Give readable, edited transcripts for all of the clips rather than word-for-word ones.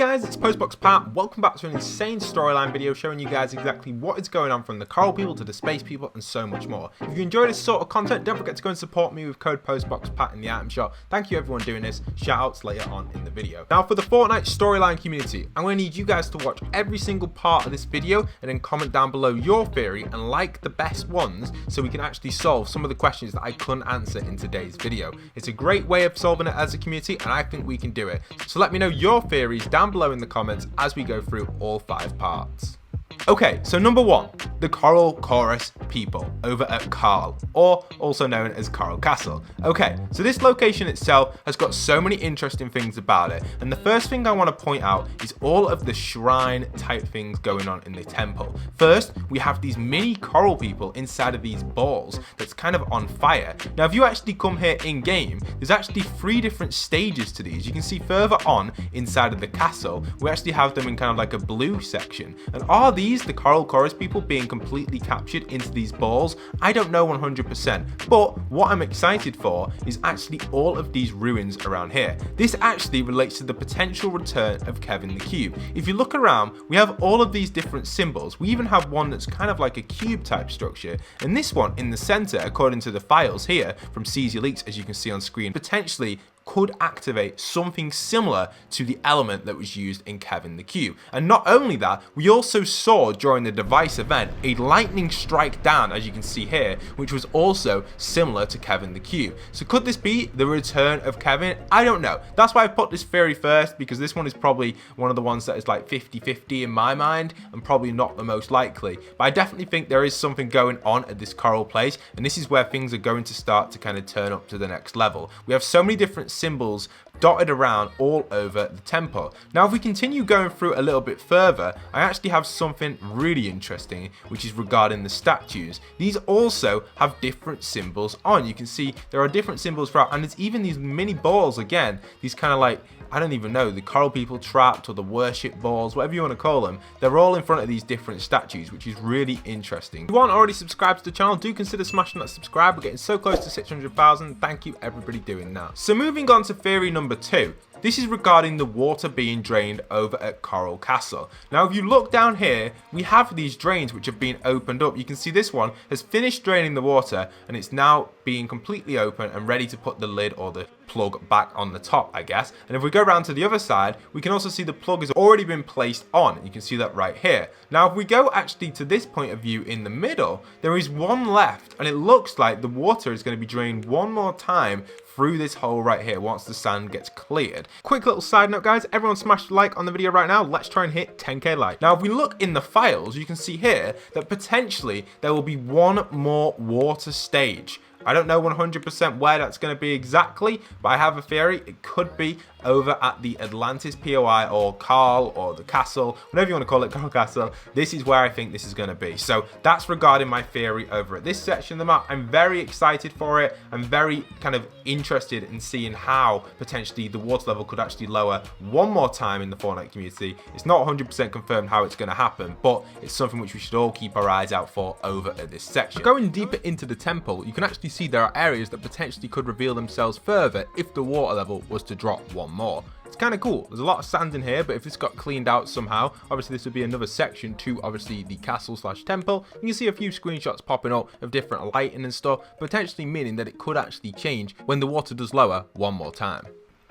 Guys, it's Postboxpat. Welcome back to an insane storyline video showing you guys exactly what is going on from the coral people to the space people and so much more. If you enjoy this sort of content, don't forget to go and support me with code Postboxpat in the item shop. Thank you everyone doing this. Shout outs later on in the video. Now for the Fortnite storyline community, I'm going to need you guys to watch every single part of this video and then comment down below your theory and like the best ones so we can actually solve some of the questions that I couldn't answer in today's video. It's a great way of solving it as a community and I think we can do it. So let me know your theories down below in the comments as we go through all 5 parts. Okay, so number 1, the Coral Chorus people over at Carl, or also known as Coral Castle. Okay, so this location itself has got so many interesting things about it, and the first thing I want to point out is all of the shrine type things going on in the temple. First, we have these mini coral people inside of these balls that's kind of on fire. Now, if you actually come here in game, there's actually 3 different stages to these. You can see further on inside of the castle, we actually have them in kind of like a blue section, and are these the Coral Chorus people being completely captured into these balls? I don't know 100%, but what I'm excited for is actually all of these ruins around here. This actually relates to the potential return of Kevin the Cube. If you look around, we have all of these different symbols. We even have one that's kind of like a cube type structure, and this one in the center, according to the files here from CZ Leaks, as you can see on screen, potentially could activate something similar to the element that was used in Kevin the Cube. And not only that, we also saw during the device event a lightning strike down, as you can see here, which was also similar to Kevin the Cube. So could this be the return of Kevin? I don't know. That's why I put this theory first, because this one is probably one of the ones that is like 50-50 in my mind and probably not the most likely. But I definitely think there is something going on at this coral place, and this is where things are going to start to kind of turn up to the next level. We have so many different symbols dotted around all over the temple. Now if we continue going through a little bit further, I actually have something really interesting, which is regarding the statues. These also have different symbols on. You can see there are different symbols throughout, and there's even these mini balls again, these kind of like, I don't even know, the coral people trapped or the worship balls, whatever you want to call them. They're all in front of these different statues, which is really interesting. If you aren't already subscribed to the channel, do consider smashing that subscribe. We're getting so close to 600,000. Thank you everybody doing that. So moving on to theory number 2. This is regarding the water being drained over at Coral Castle. Now if you look down here, we have these drains which have been opened up. You can see this one has finished draining the water and it's now being completely open and ready to put the lid or the plug back on the top, I guess. And if we go around to the other side, we can also see the plug has already been placed on. You can see that right here. Now if we go actually to this point of view in the middle, there is one left and it looks like the water is going to be drained one more time through this hole right here once the sand gets cleared. Quick little side note guys, everyone smash like on the video right now. Let's try and hit 10k like. Now if we look in the files, you can see here that potentially there will be one more water stage. I don't know 100% where that's going to be exactly, but I have a theory it could be over at the Atlantis POI or Carl or the castle, whatever you want to call it, Coral Castle. This is where I think this is going to be. So that's regarding my theory over at this section of the map. I'm very excited for it. I'm very kind of interested in seeing how potentially the water level could actually lower one more time in the Fortnite community. It's not 100% confirmed how it's going to happen, but it's something which we should all keep our eyes out for over at this section. Going deeper into the temple, you can actually see there are areas that potentially could reveal themselves further if the water level was to drop one more. It's kind of cool. There's a lot of sand in here, but if this got cleaned out somehow, obviously this would be another section to obviously the castle slash temple. You can see a few screenshots popping up of different lighting and stuff, potentially meaning that it could actually change when the water does lower one more time.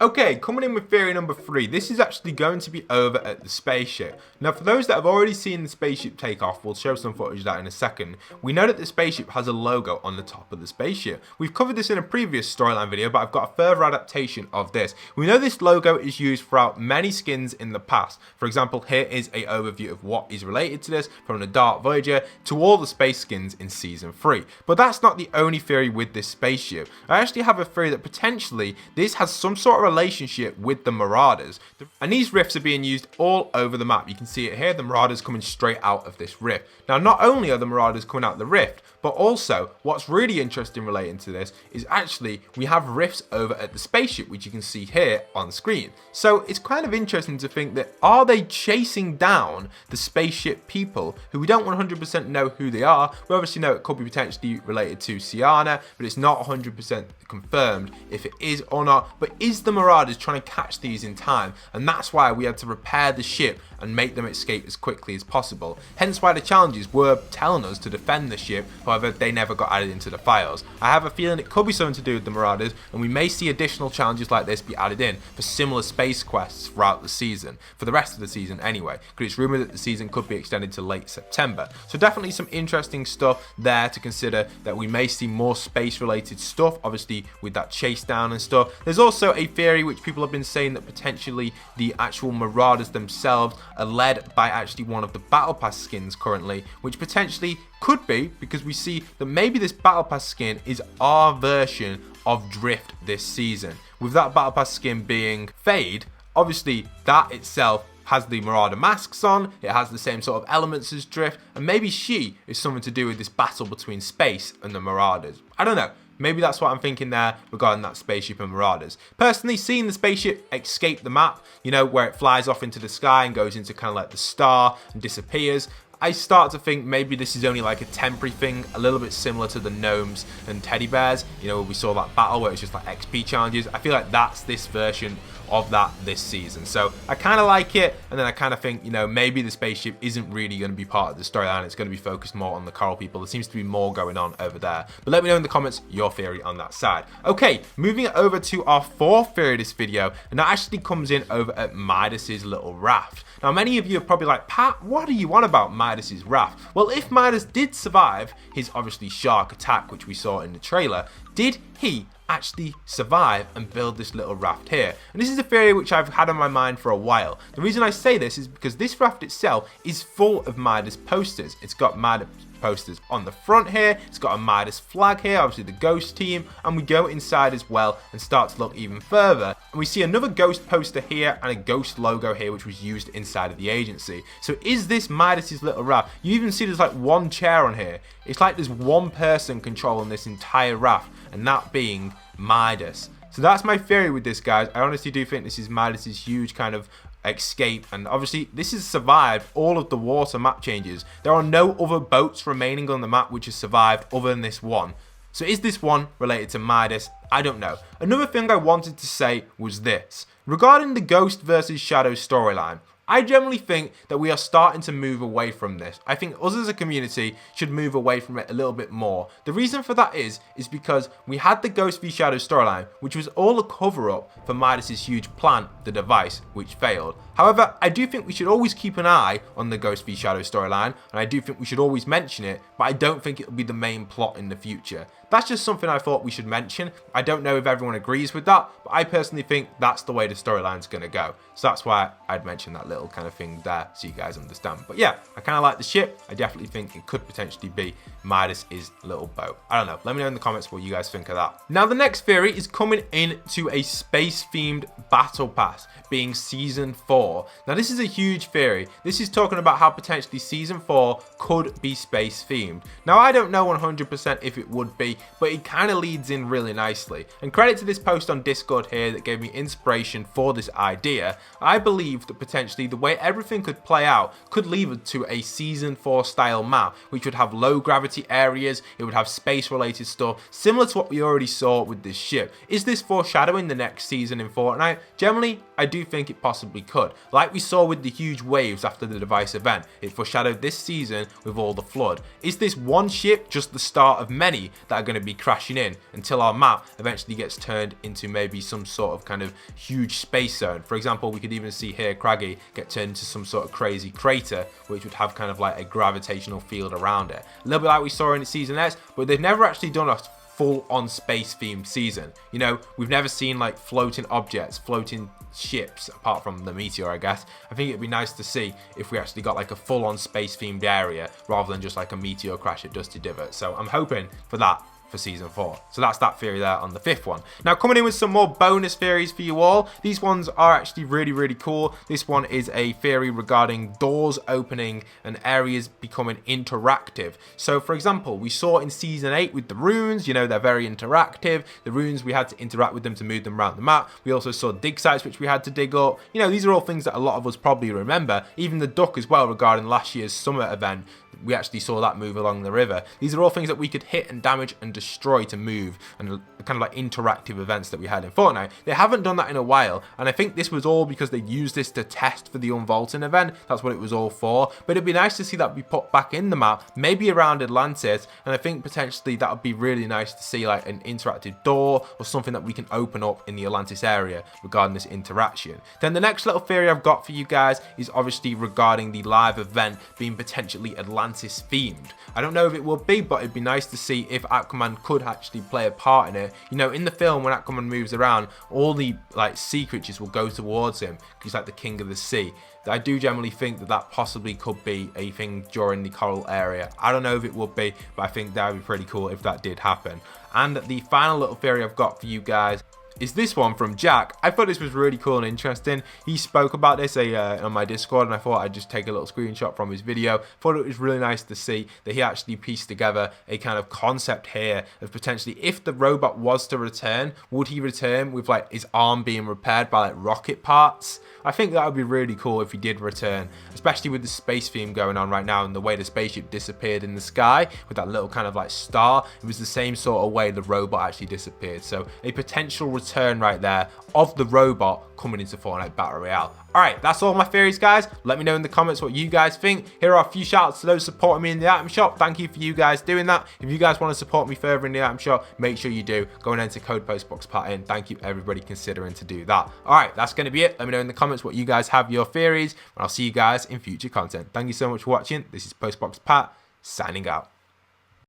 Okay, coming in with theory number 3, this is actually going to be over at the spaceship. Now for those that have already seen the spaceship take off, we'll show some footage of that in a second. We know that the spaceship has a logo on the top of the spaceship. We've covered this in a previous storyline video, but I've got a further adaptation of this. We know this logo is used throughout many skins in the past. For example, here is an overview of what is related to this, from the Dark Voyager to all the space skins in Season 3. But that's not the only theory with this spaceship. I actually have a theory that potentially this has some sort of relationship with the Marauders, and these rifts are being used all over the map. You can see it here, the Marauders coming straight out of this rift. Now not only are the Marauders coming out the rift, but also what's really interesting relating to this is actually we have rifts over at the spaceship, which you can see here on screen. So it's kind of interesting to think that, are they chasing down the spaceship people who we don't 100% know who they are? We obviously know it could be potentially related to Sienna, but it's not 100% confirmed if it is or not. But is the Marauders trying to catch these in time, and that's why we had to repair the ship and make them escape as quickly as possible. Hence why the challenges were telling us to defend the ship, however they never got added into the files. I have a feeling it could be something to do with the Marauders, and we may see additional challenges like this be added in for similar space quests throughout the season, for the rest of the season anyway, because it's rumoured that the season could be extended to late September. So definitely some interesting stuff there to consider, that we may see more space related stuff, obviously with that chase down and stuff. There's also a theory which people have been saying that potentially the actual Marauders themselves are led by actually one of the Battle Pass skins currently, which potentially could be because we see that maybe this Battle Pass skin is our version of Drift this season. With that Battle Pass skin being Fade, obviously that itself has the Marauder masks on, it has the same sort of elements as Drift, and maybe she is something to do with this battle between Space and the Marauders. I don't know. Maybe that's what I'm thinking there regarding that Spaceship and Marauders. Personally, seeing the Spaceship escape the map, you know, where it flies off into the sky and goes into kind of like the star and disappears, I start to think maybe this is only like a temporary thing, a little bit similar to the gnomes and teddy bears, you know, we saw that battle where it's just like XP challenges. I feel like that's this version of that this season. So I kind of like it, and then I kind of think, you know, maybe the Spaceship isn't really going to be part of the storyline. It's going to be focused more on the coral people. There seems to be more going on over there. But let me know in the comments your theory on that side. Okay, moving over to our fourth theory of this video, and that actually comes in over at Midas's little raft. Now, many of you are probably like, Pat, what do you want about Midas's raft? Well, if Midas did survive his obviously shark attack, which we saw in the trailer, did he actually survive and build this little raft here? And this is a theory which I've had on my mind for a while. The reason I say this is because this raft itself is full of Midas posters. It's got Midas posters on the front here, it's got a Midas flag here, obviously the ghost team, and we go inside as well and start to look even further, and we see another ghost poster here and a ghost logo here which was used inside of the agency. So is this Midas's little raft? You even see there's like one chair on here. It's like there's one person controlling this entire raft, and that being Midas. So that's my theory with this, guys. I honestly do think this is Midas's huge kind of escape, and obviously this has survived all of the water map changes. There are no other boats remaining on the map which has survived other than this one. So is this one related to Midas? I don't know. Another thing I wanted to say was this. Regarding the Ghost versus Shadow storyline, I generally think that we are starting to move away from this. I think us as a community should move away from it a little bit more. The reason for that is because we had the Ghost v Shadow storyline, which was all a cover-up for Midas's huge plan, the device, which failed. However, I do think we should always keep an eye on the Ghost v Shadow storyline, and I do think we should always mention it, but I don't think it will be the main plot in the future. That's just something I thought we should mention. I don't know if everyone agrees with that, but I personally think that's the way the storyline's going to go. So that's why I'd mention that little kind of thing there so you guys understand. But yeah, I kind of like the ship. I definitely think it could potentially be Midas's little boat. I don't know. Let me know in the comments what you guys think of that. Now, the next theory is coming into a space-themed battle pass, being Season 4. Now, this is a huge theory. This is talking about how potentially Season 4 could be space-themed. Now, I don't know 100% if it would be, but it kind of leads in really nicely. And credit to this post on Discord here that gave me inspiration for this idea. I believe that potentially the way everything could play out could lead to a Season 4 style map, which would have low gravity areas, it would have space related stuff, similar to what we already saw with this ship. Is this foreshadowing the next season in Fortnite? Generally, I do think it possibly could. Like we saw with the huge waves after the device event, it foreshadowed this season with all the flood. Is this one ship just the start of many that are going to be crashing in until our map eventually gets turned into maybe some sort of kind of huge space zone? For example, we could even see here Craggy get turned into some sort of crazy crater, which would have kind of like a gravitational field around it. A little bit like we saw in Season X, but they've never actually done a full-on space-themed season. You know, we've never seen like floating objects, floating ships, apart from the meteor, I guess. I think it'd be nice to see if we actually got like a full-on space-themed area rather than just like a meteor crash at Dusty Divot. So I'm hoping for that for Season 4. So that's that theory there on the fifth one. Now, coming in with some more bonus theories for you all. These ones are actually really cool. This one is a theory regarding doors opening and areas becoming interactive. So for example, we saw in Season 8 with the runes, you know, they're very interactive. The runes, we had to interact with them to move them around the map. We also saw dig sites which we had to dig up. You know, these are all things that a lot of us probably remember. Even the duck as well regarding last year's summer event. we actually saw that move along the river. These are all things that we could hit and damage and destroy to move, and kind of like interactive events that we had in Fortnite. They haven't done that in a while, and I think this was all because they used this to test for the unvaulting event. That's what it was all for. But it'd be nice to see that be put back in the map, maybe around Atlantis, and I think potentially that would be really nice to see, like an interactive door or something that we can open up in the Atlantis area regarding this interaction. Then the next little theory I've got for you guys is obviously regarding the live event being potentially Atlantis themed. I don't know if it will be, but it'd be nice to see if Aquaman could actually play a part in it. You know, in the film, when Aquaman moves around, all the like sea creatures will go towards him. He's like the king of the sea. I do generally think that that possibly could be a thing during the coral area. I don't know if it would be, but I think that would be pretty cool if that did happen. And the final little theory I've got for you guys is this one from Jack. I thought this was really cool and interesting. He spoke about this on my Discord, and I thought I'd just take a little screenshot from his video. Thought it was really nice to see that he actually pieced together a kind of concept here of potentially, if the robot was to return, would he return with like his arm being repaired by like rocket parts? I think that would be really cool if he did return, especially with the space theme going on right now and the way the spaceship disappeared in the sky with that little kind of like star. It was the same sort of way the robot actually disappeared. So a potential return right there of the robot coming into Fortnite Battle Royale. Alright, that's all my theories, guys. Let me know in the comments what you guys think. Here are a few shout outs to those supporting me in the item shop. Thank you for you guys doing that. If you guys want to support me further in the item shop, make sure you do. Go and enter code Postboxpat in. Thank you everybody considering to do that. Alright, that's going to be it. Let me know in the comments what you guys have your theories, and I'll see you guys in future content. Thank you so much for watching. This is Postboxpat signing out.